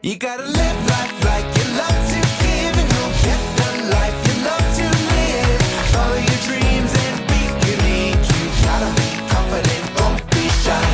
You gotta live life like you love to give, and you'll get the life you love to live. Follow your dreams and be unique. You gotta be confident, don't be shy.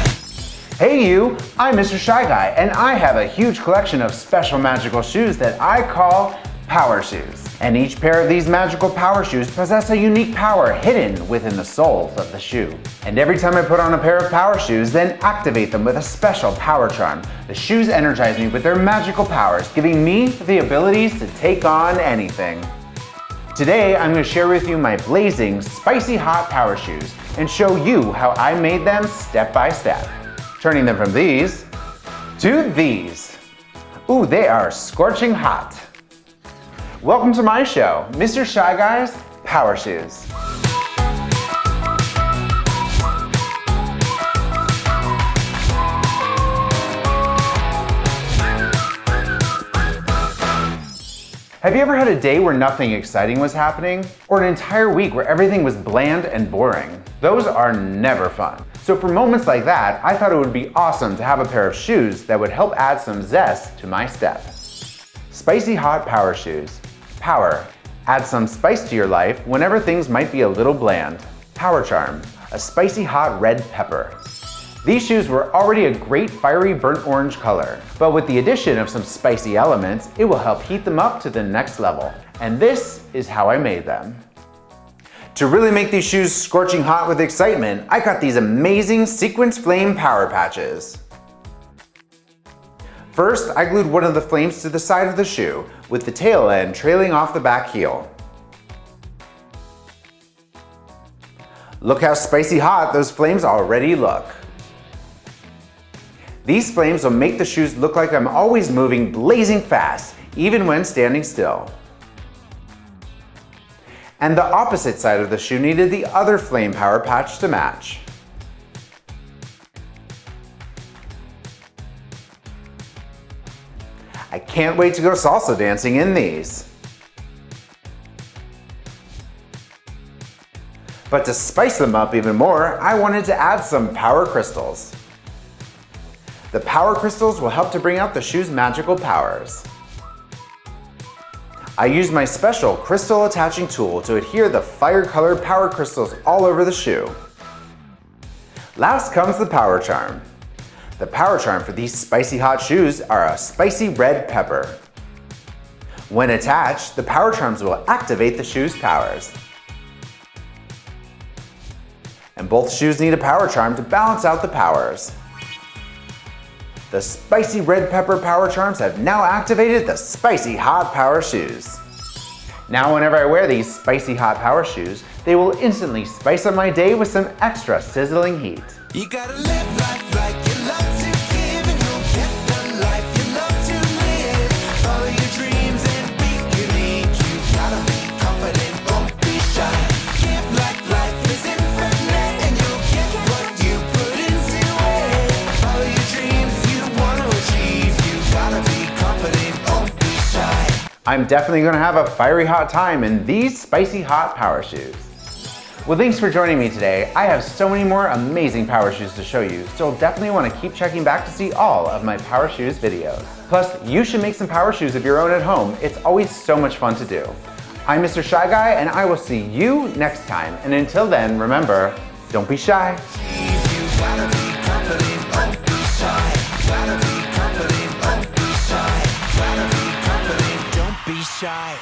Hey you, I'm Mr. Shy Guy, and I have a huge collection of special magical shoes that I call power shoes. And each pair of these magical power shoes possess a unique power hidden within the soles of the shoe. And every time I put on a pair of power shoes, then activate them with a special power charm, the shoes energize me with their magical powers, giving me the abilities to take on anything. Today, I'm going to share with you my blazing, spicy hot power shoes and show you how I made them step by step. Turning them from these to these. Ooh, they are scorching hot. Welcome to my show, Mr. Shy Guy's Power Shoes. Have you ever had a day where nothing exciting was happening? Or an entire week where everything was bland and boring? Those are never fun. So for moments like that, I thought it would be awesome to have a pair of shoes that would help add some zest to my step. Spicy hot power shoes. Power. Add some spice to your life whenever things might be a little bland. Power charm. A spicy hot red pepper. These shoes were already a great fiery burnt orange color, but with the addition of some spicy elements, it will help heat them up to the next level. And this is how I made them. To really make these shoes scorching hot with excitement, I got these amazing sequence flame power patches. First, I glued one of the flames to the side of the shoe, with the tail end trailing off the back heel. Look how spicy hot those flames already look. These flames will make the shoes look like I'm always moving blazing fast, even when standing still. And the opposite side of the shoe needed the other flame power patch to match. I can't wait to go salsa dancing in these. But to spice them up even more, I wanted to add some power crystals. The power crystals will help to bring out the shoe's magical powers. I used my special crystal attaching tool to adhere the fire-colored power crystals all over the shoe. Last comes the power charm. The power charm for these spicy hot shoes are a spicy red pepper. When attached, the power charms will activate the shoe's powers. And both shoes need a power charm to balance out the powers. The spicy red pepper power charms have now activated the spicy hot power shoes. Now whenever I wear these spicy hot power shoes, they will instantly spice up my day with some extra sizzling heat. You gotta live life like you love to give, and you'll get the life you love to live. Follow your dreams and be unique. You gotta be confident, don't be shy. Give like life is infinite, and you'll get what you put into it. Follow your dreams you wanna achieve. You gotta be confident, don't be shy. I'm definitely going to have a fiery hot time in these spicy hot power shoes. Well, thanks for joining me today. I have so many more amazing power shoes to show you, so you'll definitely want to keep checking back to see all of my power shoes videos. Plus, you should make some power shoes of your own at home. It's always so much fun to do. I'm Mr. Shy Guy, and I will see you next time. And until then, remember, don't be shy. You gotta be confident, don't be shy. Gotta be confident, don't be shy. Gotta be confident, don't be shy.